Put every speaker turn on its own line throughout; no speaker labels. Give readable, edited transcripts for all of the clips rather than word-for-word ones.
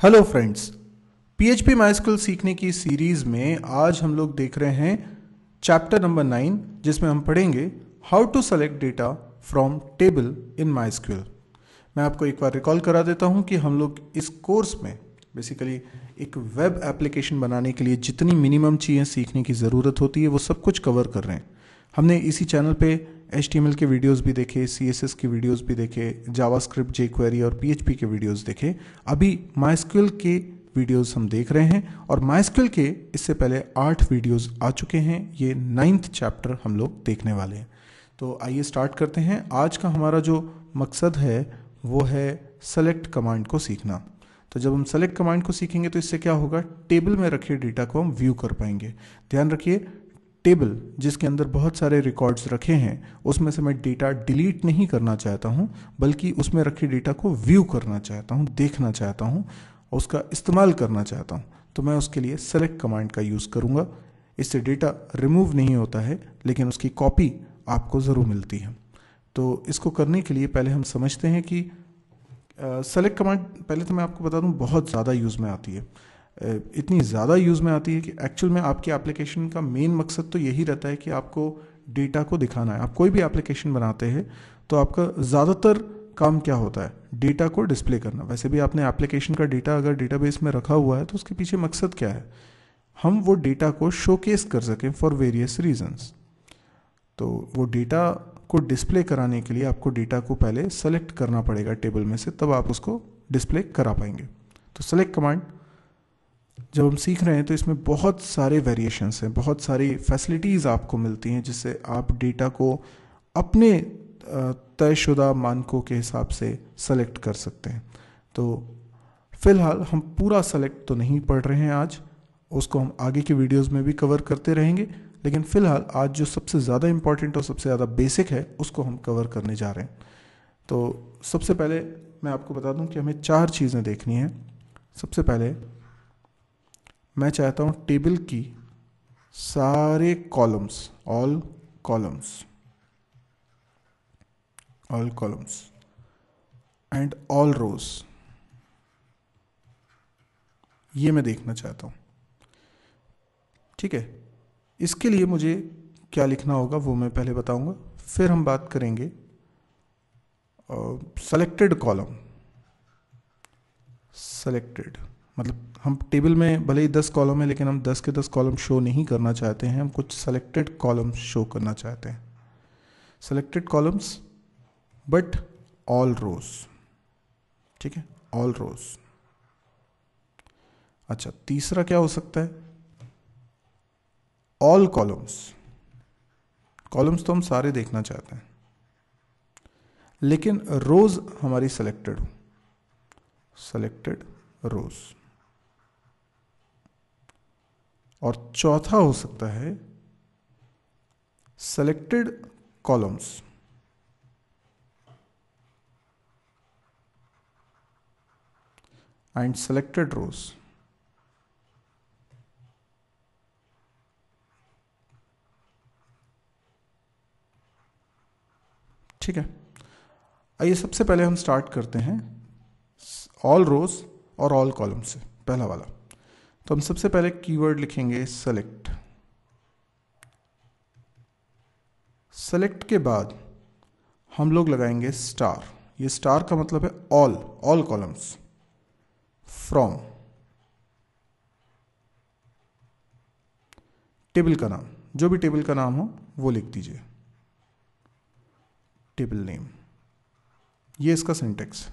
Hello friends, PHP MySQL सीखने की series में आज हम लोग देख रहे हैं चैप्टर नंबर 9, जिसमें हम पढ़ेंगे how to select data from table in MySQL। मैं आपको एक बार रिकॉल करा देता हूं कि हम लोग इस कोर्स में बेसिकली एक वेब एप्लीकेशन बनाने के लिए जितनी मिनिमम चीज़ें सीखने की ज़रूरत होती है वो सब कुछ कवर कर रहे हैं। हमने इसी चैनल पे HTML के वीडियोस भी देखे, CSS के वीडियोस भी देखे, जावास्क्रिप्ट, jQuery और PHP के वीडियोस देखे। अभी MySQL के वीडियोस हम देख रहे हैं और MySQL के इससे पहले 8 वीडियोस आ चुके हैं। ये 9th चैप्टर हम लोग देखने वाले हैं। तो आइए स्टार्ट करते हैं। आज का हमारा जो मकसद है वो है सेलेक्ट कमांड को सीखना। तो जब हम सेलेक्ट कमांड को सीखेंगे तो इससे क्या होगा, टेबल में रखे डेटा को हम व्यू कर पाएंगे। ध्यान रखिए, टेबल जिसके अंदर बहुत सारे रिकॉर्ड्स रखे हैं उसमें से मैं डेटा डिलीट नहीं करना चाहता हूं, बल्कि उसमें रखे डेटा को व्यू करना चाहता हूं, देखना चाहता हूं, उसका इस्तेमाल करना चाहता हूं। तो मैं उसके लिए सेलेक्ट कमांड का यूज़ करूंगा। इससे डेटा रिमूव नहीं होता है, लेकिन उसकी कॉपी आपको ज़रूर मिलती है। तो इसको करने के लिए पहले हम समझते हैं कि सेलेक्ट कमांड, पहले तो मैं आपको बता दूं, बहुत ज़्यादा यूज़ में आती है। इतनी ज़्यादा यूज़ में आती है कि एक्चुअल में आपकी एप्लीकेशन का मेन मकसद तो यही रहता है कि आपको डेटा को दिखाना है। आप कोई भी एप्लीकेशन बनाते हैं तो आपका ज़्यादातर काम क्या होता है, डेटा को डिस्प्ले करना। वैसे भी आपने एप्लीकेशन का डेटा अगर डेटाबेस में रखा हुआ है तो उसके पीछे मकसद क्या है, हम वो डेटा को शोकेस कर सकें फॉर वेरियस रीजंस। तो वो डेटा को डिस्प्ले कराने के लिए आपको डेटा को पहले सेलेक्ट करना पड़ेगा टेबल में से, तब आप उसको डिस्प्ले करा पाएंगे। तो सेलेक्ट कमांड जब हम सीख रहे हैं तो इसमें बहुत सारे वेरिएशंस हैं, बहुत सारी फैसिलिटीज़ आपको मिलती हैं जिससे आप डेटा को अपने तयशुदा मानकों के हिसाब से सेलेक्ट कर सकते हैं। तो फिलहाल हम पूरा सेलेक्ट तो नहीं पढ़ रहे हैं आज, उसको हम आगे के वीडियोस में भी कवर करते रहेंगे। लेकिन फिलहाल आज जो सबसे ज़्यादा इम्पॉर्टेंट और सबसे ज़्यादा बेसिक है उसको हम कवर करने जा रहे हैं। तो सबसे पहले मैं आपको बता दूं कि हमें 4 चीज़ें देखनी हैं। सबसे पहले मैं चाहता हूं टेबल की सारे columns, all columns and all rows, ये मैं देखना चाहता हूं। ठीक है, इसके लिए मुझे क्या लिखना होगा वो मैं पहले बताऊंगा, फिर हम बात करेंगे सेलेक्टेड कॉलम। सेलेक्टेड मतलब हम टेबल में भले ही 10 कॉलम है, लेकिन हम 10 के 10 कॉलम शो नहीं करना चाहते हैं, हम कुछ सेलेक्टेड कॉलम्स शो करना चाहते हैं। सेलेक्टेड कॉलम्स बट ऑल रोज। ठीक है, ऑल रोज। अच्छा, तीसरा क्या हो सकता है, ऑल कॉलम्स। कॉलम्स तो हम सारे देखना चाहते हैं, लेकिन रोज हमारी सेलेक्टेड हो, सेलेक्टेड रोज। और चौथा हो सकता है सेलेक्टेड कॉलम्स एंड सेलेक्टेड रोज। ठीक है, आइए सबसे पहले हम स्टार्ट करते हैं ऑल रोज और ऑल कॉलम से। पहला वाला, तो हम सबसे पहले कीवर्ड लिखेंगे सेलेक्ट। सेलेक्ट के बाद हम लोग लगाएंगे स्टार। ये स्टार का मतलब है ऑल कॉलम्स फ्रॉम टेबल का नाम, जो भी टेबल का नाम हो वो लिख दीजिए, टेबल नेम। ये इसका सिंटेक्स।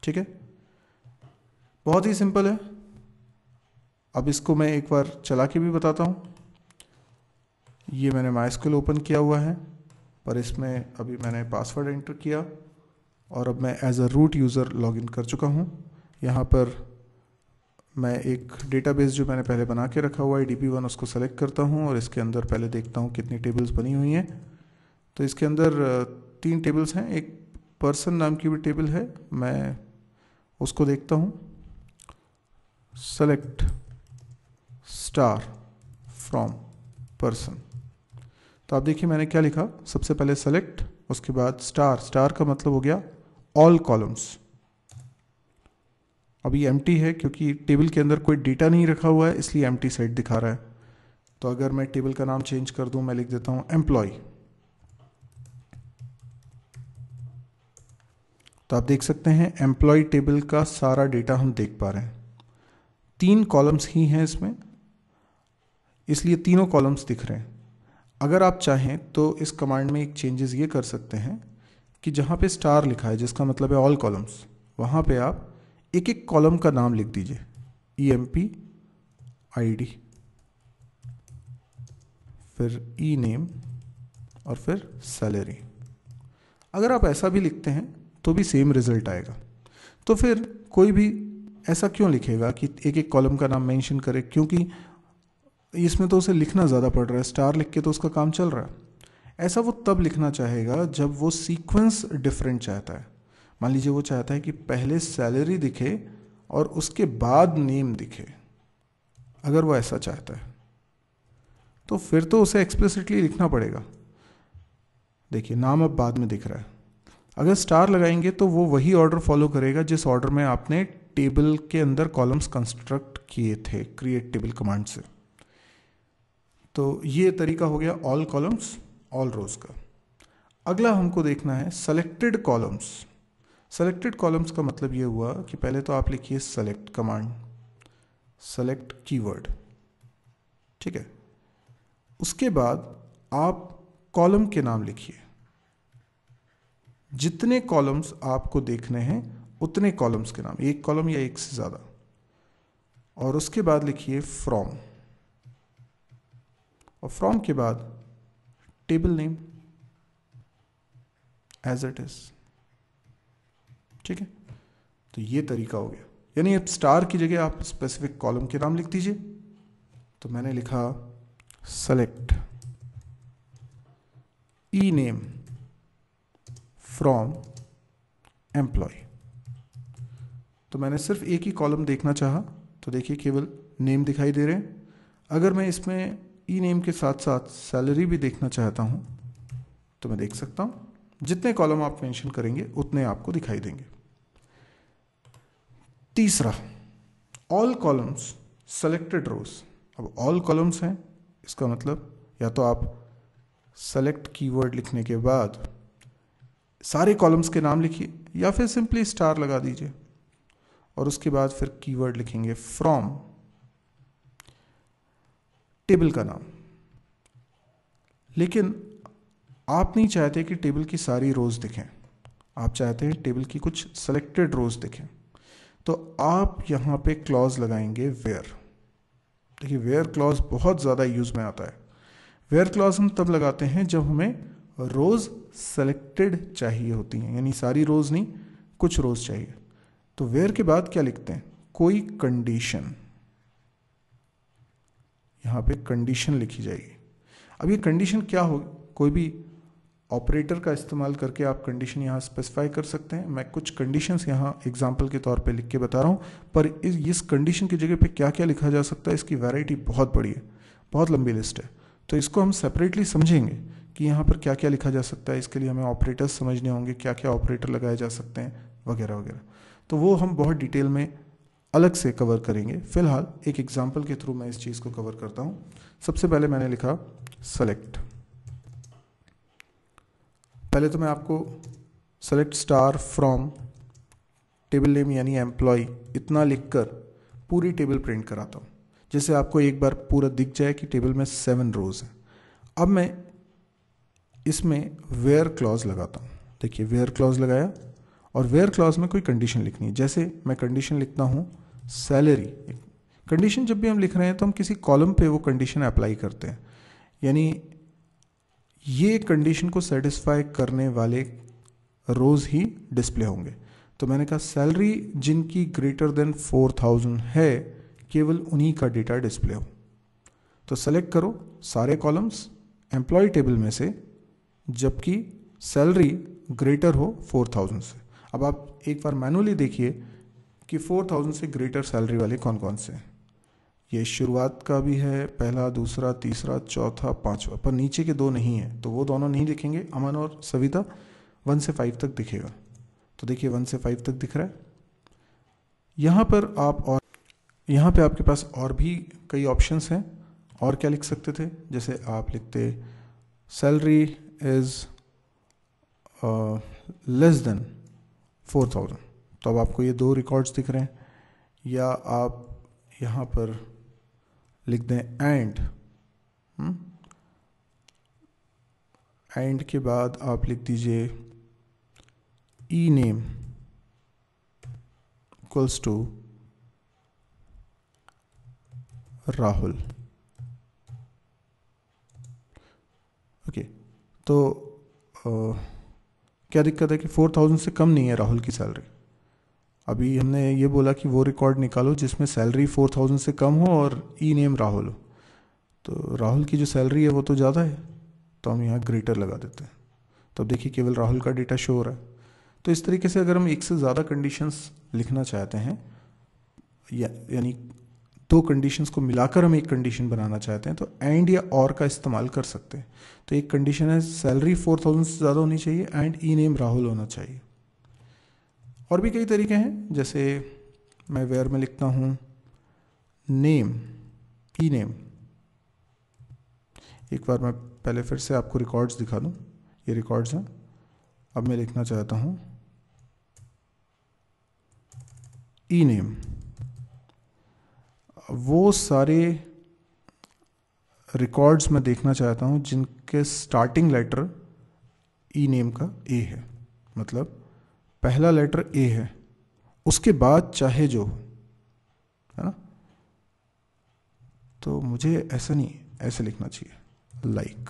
ठीक है, बहुत ही सिंपल है। अब इसको मैं एक बार चला के भी बताता हूँ। ये मैंने MySQL ओपन किया हुआ है, पर इसमें अभी मैंने पासवर्ड एंटर किया और अब मैं as a root user login कर चुका हूँ। यहाँ पर मैं एक डेटाबेस जो मैंने पहले बना के रखा हुआ है DB1, उसको सेलेक्ट करता हूँ और इसके अंदर पहले देखता हूँ कितनी टेबल्स बनी हुई हैं। तो इसके अंदर 3 टेबल्स हैं, एक पर्सन नाम की भी टेबल है, मैं उसको देखता हूँ। Select star from person. तो आप देखिए मैंने क्या लिखा, सबसे पहले सेलेक्ट, उसके बाद स्टार। स्टार का मतलब हो गया ऑल कॉलम्स। अभी एम्प्टी है क्योंकि टेबल के अंदर कोई डेटा नहीं रखा हुआ है, इसलिए एम्प्टी सेट दिखा रहा है। तो अगर मैं टेबल का नाम चेंज कर दूं, मैं लिख देता हूं एम्प्लॉय, तो आप देख सकते हैं एम्प्लॉय टेबल का सारा डेटा हम देख पा रहे हैं। 3 कॉलम्स ही हैं इसमें, इसलिए तीनों कॉलम्स दिख रहे हैं। अगर आप चाहें तो इस कमांड में एक चेंजेस ये कर सकते हैं कि जहाँ पे स्टार लिखा है जिसका मतलब है ऑल कॉलम्स, वहाँ पे आप एक एक कॉलम का नाम लिख दीजिए, EMP ID, फिर ई नेम और फिर सैलरी। अगर आप ऐसा भी लिखते हैं तो भी सेम रिजल्ट आएगा। तो फिर कोई भी ऐसा क्यों लिखेगा कि एक एक कॉलम का नाम मेंशन करे, क्योंकि इसमें तो उसे लिखना ज़्यादा पड़ रहा है, स्टार लिख के तो उसका काम चल रहा है। ऐसा वो तब लिखना चाहेगा जब वो सीक्वेंस डिफरेंट चाहता है। मान लीजिए वो चाहता है कि पहले सैलरी दिखे और उसके बाद नेम दिखे, अगर वो ऐसा चाहता है तो फिर तो उसे एक्सप्लिसिटली लिखना पड़ेगा। देखिए नाम अब बाद में दिख रहा है, अगर स्टार लगाएंगे तो वो वही ऑर्डर फॉलो करेगा जिस ऑर्डर में आपने टेबल के अंदर कॉलम्स कंस्ट्रक्ट किए थे क्रिएट टेबल कमांड से। तो ये तरीका हो गया ऑल कॉलम्स ऑल रोज का। अगला हमको देखना है सेलेक्टेड कॉलम्स। सेलेक्टेड कॉलम्स का मतलब ये हुआ कि पहले तो आप लिखिए सेलेक्ट कमांड, सेलेक्ट कीवर्ड, ठीक है। उसके बाद आप कॉलम के नाम लिखिए, जितने कॉलम्स आपको देखने हैं उतने कॉलम्स के नाम, एक कॉलम या एक से ज़्यादा। और उसके बाद लिखिए फ्रॉम, और फ्रॉम के बाद table name as it is, ठीक है। तो ये तरीका हो गया, यानी अब स्टार की जगह आप स्पेसिफिक कॉलम के नाम लिख दीजिए। तो मैंने लिखा select E name from employ. तो मैंने सिर्फ एक ही कॉलम देखना चाहा, तो देखिए केवल नेम दिखाई दे रहे हैं। अगर मैं इसमें ई नेम के साथ साथ सैलरी भी देखना चाहता हूं तो मैं देख सकता हूं, जितने कॉलम आप मेंशन करेंगे उतने आपको दिखाई देंगे। तीसरा, ऑल कॉलम्स सेलेक्टेड रोज। अब ऑल कॉलम्स हैं, इसका मतलब या तो आप सेलेक्ट कीवर्ड लिखने के बाद सारे कॉलम्स के नाम लिखिए, या फिर सिंपली स्टार लगा दीजिए और उसके बाद फिर कीवर्ड लिखेंगे फ्रॉम टेबल का नाम। लेकिन आप नहीं चाहते कि टेबल की सारी रोज दिखें, आप चाहते हैं टेबल की कुछ सेलेक्टेड रोज दिखें। तो आप यहां पे क्लॉज लगाएंगे वेयर। देखिए वेयर क्लॉज बहुत ज़्यादा यूज में आता है। वेयर क्लॉज हम तब लगाते हैं जब हमें रोज सेलेक्टेड चाहिए होती हैं, यानी सारी रोज नहीं, कुछ रोज चाहिए। तो वेयर के बाद क्या लिखते हैं, कोई कंडीशन, यहां पे कंडीशन लिखी जाएगी। अब ये कंडीशन क्या हो, कोई भी ऑपरेटर का इस्तेमाल करके आप कंडीशन यहाँ स्पेसिफाई कर सकते हैं। मैं कुछ कंडीशंस यहाँ एग्जांपल के तौर पे लिख के बता रहा हूँ, पर इस कंडीशन की जगह पे क्या क्या लिखा जा सकता है, इसकी वैरायटी बहुत बड़ी है, बहुत लंबी लिस्ट है। तो इसको हम सेपरेटली समझेंगे कि यहाँ पर क्या क्या लिखा जा सकता है। इसके लिए हमें ऑपरेटर्स समझने होंगे, क्या क्या ऑपरेटर लगाए जा सकते हैं वगैरह वगैरह। तो वो हम बहुत डिटेल में अलग से कवर करेंगे। फिलहाल एक एग्जाम्पल के थ्रू मैं इस चीज़ को कवर करता हूँ। सबसे पहले मैंने लिखा सेलेक्ट। पहले तो मैं आपको select star from table name यानी एम्प्लॉय इतना लिखकर पूरी टेबल प्रिंट कराता हूँ, जैसे आपको एक बार पूरा दिख जाए कि टेबल में 7 रोज हैं। अब मैं इसमें वेयर क्लॉज लगाता हूँ। देखिए वेयर क्लॉज लगाया, और वेयर क्लॉज में कोई कंडीशन लिखनी है। जैसे मैं कंडीशन लिखता हूँ सैलरी। कंडीशन जब भी हम लिख रहे हैं तो हम किसी कॉलम पे वो कंडीशन अप्लाई करते हैं, यानी ये कंडीशन को सेटिस्फाई करने वाले रोज ही डिस्प्ले होंगे। तो मैंने कहा सैलरी जिनकी ग्रेटर देन 4000 है, केवल उन्हीं का डेटा डिस्प्ले हो। तो सेलेक्ट करो सारे कॉलम्स एम्प्लॉय टेबल में से, जबकि सैलरी ग्रेटर हो 4000 से। अब आप एक बार मैनुअली देखिए कि 4000 से ग्रेटर सैलरी वाले कौन कौन से हैं। ये शुरुआत का भी है, पहला, दूसरा, तीसरा, चौथा, पांचवा, पर नीचे के 2 नहीं है, तो वो दोनों नहीं दिखेंगे। अमन और सविता 1 से 5 तक दिखेगा। तो देखिए 1 से 5 तक दिख रहा है। यहाँ पर आप और यहाँ पे आपके पास और भी कई ऑप्शंस हैं। और क्या लिख सकते थे, जैसे आप लिखते सैलरी इज़ लेस देन 4000, तो अब आपको ये दो रिकॉर्ड्स दिख रहे हैं। या आप यहाँ पर लिख दें एंड के बाद आप लिख दीजिए E name equals to Rahul. Okay, तो क्या दिक्कत है कि 4000 से कम नहीं है राहुल की सैलरी। अभी हमने ये बोला कि वो रिकॉर्ड निकालो जिसमें सैलरी 4000 से कम हो और ई नेम राहुल हो। तो राहुल की जो सैलरी है वो तो ज़्यादा है, तो हम यहाँ ग्रेटर लगा देते हैं। तो अब देखिए केवल राहुल का डेटा शो हो रहा है। तो इस तरीके से अगर हम एक से ज़्यादा कंडीशंस लिखना चाहते हैं, यानी दो कंडीशंस को मिलाकर हम एक कंडीशन बनाना चाहते हैं, तो एंड या और का इस्तेमाल कर सकते हैं। तो एक कंडीशन है सैलरी 4000 से ज़्यादा होनी चाहिए एंड ई नेम राहुल होना चाहिए। और भी कई तरीके हैं, जैसे मैं वेयर में लिखता हूँ नेम ई नेम। एक बार मैं पहले फिर से आपको रिकॉर्ड्स दिखा दूँ, ये रिकॉर्ड्स हैं। अब मैं लिखना चाहता हूँ ई नेम, वो सारे रिकॉर्ड्स मैं देखना चाहता हूँ जिनके स्टार्टिंग लेटर ई नेम का ए है, मतलब पहला लेटर ए है, उसके बाद चाहे जो है ना। तो मुझे ऐसा नहीं, ऐसे लिखना चाहिए लाइक।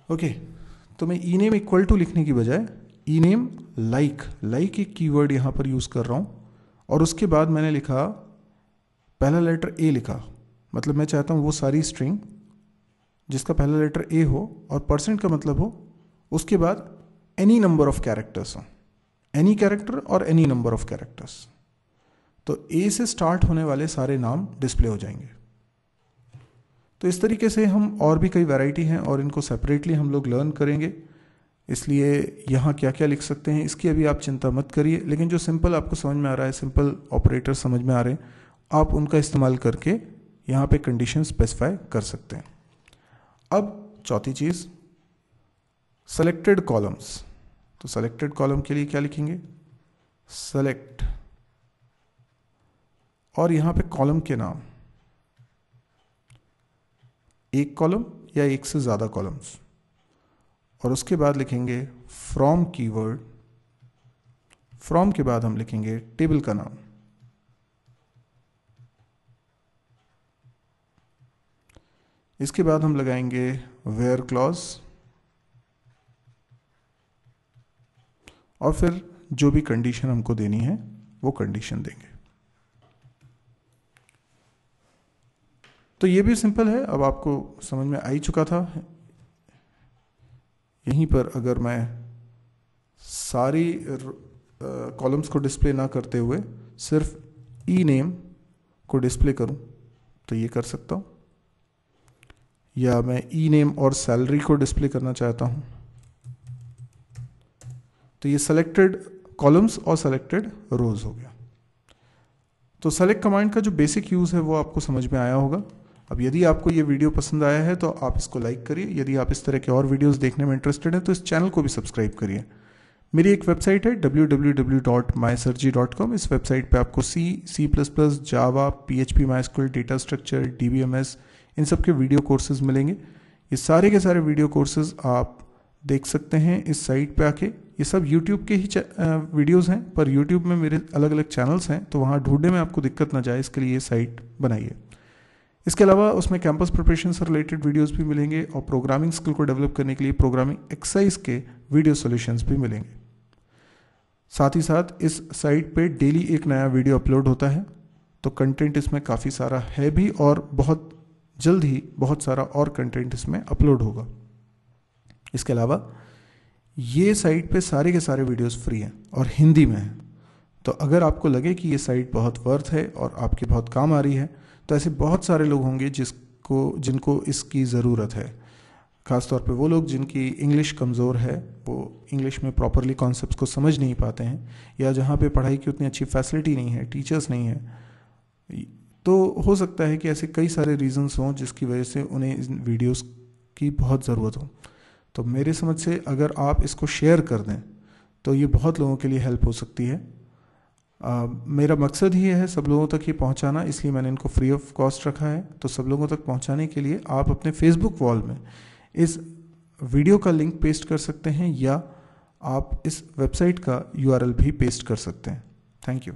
ओके, तो मैं ई नेम इक्वल टू लिखने की बजाय ई नेम लाइक एक कीवर्ड यहाँ पर यूज़ कर रहा हूँ। और उसके बाद मैंने लिखा पहला लेटर ए लिखा, मतलब मैं चाहता हूँ वो सारी स्ट्रिंग जिसका पहला लेटर ए हो और परसेंट का मतलब हो उसके बाद एनी नंबर ऑफ कैरेक्टर्स हो, एनी कैरेक्टर और एनी नंबर ऑफ कैरेक्टर्स। तो ए से स्टार्ट होने वाले सारे नाम डिस्प्ले हो जाएंगे। तो इस तरीके से हम और भी कई वैरायटी हैं और इनको सेपरेटली हम लोग लर्न करेंगे, इसलिए यहाँ क्या क्या लिख सकते हैं इसकी अभी आप चिंता मत करिए। लेकिन जो सिंपल आपको समझ में आ रहा है, सिंपल ऑपरेटर समझ में आ रहे हैं, आप उनका इस्तेमाल करके यहाँ पे कंडीशन स्पेसिफाई कर सकते हैं। अब चौथी चीज़ सेलेक्टेड कॉलम्स। तो सेलेक्टेड कॉलम के लिए क्या लिखेंगे, सेलेक्ट और यहाँ पे कॉलम के नाम, एक कॉलम या एक से ज़्यादा कॉलम्स, और उसके बाद लिखेंगे फ्रॉम कीवर्ड। फ्रॉम के बाद हम लिखेंगे टेबल का नाम। इसके बाद हम लगाएंगे वेयर क्लॉज और फिर जो भी कंडीशन हमको देनी है वो कंडीशन देंगे। तो ये भी सिंपल है, अब आपको समझ में आ ही चुका था। यहीं पर अगर मैं सारी कॉलम्स को डिस्प्ले ना करते हुए सिर्फ ई नेम को डिस्प्ले करूं तो ये कर सकता हूं, या मैं ई नेम और सैलरी को डिस्प्ले करना चाहता हूं तो ये सेलेक्टेड कॉलम्स और सेलेक्टेड रोज हो गया। तो सेलेक्ट कमांड का जो बेसिक यूज़ है वो आपको समझ में आया होगा। अब यदि आपको ये वीडियो पसंद आया है तो आप इसको लाइक करिए। यदि आप इस तरह के और वीडियोस देखने में इंटरेस्टेड हैं तो इस चैनल को भी सब्सक्राइब करिए। मेरी एक वेबसाइट है www.mysirji.com। इस वेबसाइट पे आपको C++, जावा, PHP, MySQL, data structure, DBMS इन सब के वीडियो कोर्सेज मिलेंगे। ये सारे के सारे वीडियो कोर्सेज आप देख सकते हैं इस साइट पे आके। ये सब YouTube के ही वीडियोस हैं, पर YouTube में मेरे अलग अलग चैनल्स हैं तो वहाँ ढूंढने में आपको दिक्कत ना जाए, इसके लिए ये साइट बनाई है। इसके अलावा उसमें कैंपस प्रिपरेशन से रिलेटेड वीडियोस भी मिलेंगे और प्रोग्रामिंग स्किल को डेवलप करने के लिए प्रोग्रामिंग एक्सरसाइज के वीडियो सॉल्यूशंस भी मिलेंगे। साथ ही साथ इस साइट पे डेली एक नया वीडियो अपलोड होता है, तो कंटेंट इसमें काफ़ी सारा है भी और बहुत जल्द ही बहुत सारा और कंटेंट इसमें अपलोड होगा। इसके अलावा ये साइट पे सारे के सारे वीडियोस फ्री हैं और हिंदी में हैं। तो अगर आपको लगे कि ये साइट बहुत वर्थ है और आपके बहुत काम आ रही है तो ऐसे बहुत सारे लोग होंगे जिनको इसकी ज़रूरत है। ख़ासतौर पे वो लोग जिनकी इंग्लिश कमज़ोर है, वो इंग्लिश में प्रॉपरली कॉन्सेप्ट्स को समझ नहीं पाते हैं, या जहाँ पे पढ़ाई की उतनी अच्छी फैसिलिटी नहीं है, टीचर्स नहीं है, तो हो सकता है कि ऐसे कई सारे रीजंस हों जिसकी वजह से उन्हें इन वीडियोस की बहुत ज़रूरत हो। तो मेरे समझ से अगर आप इसको शेयर कर दें तो ये बहुत लोगों के लिए हेल्प हो सकती है। मेरा मकसद ही है सब लोगों तक ये पहुंचाना, इसलिए मैंने इनको फ्री ऑफ कॉस्ट रखा है। तो सब लोगों तक पहुंचाने के लिए आप अपने फेसबुक वॉल में इस वीडियो का लिंक पेस्ट कर सकते हैं, या आप इस वेबसाइट का URL भी पेस्ट कर सकते हैं। Thank you.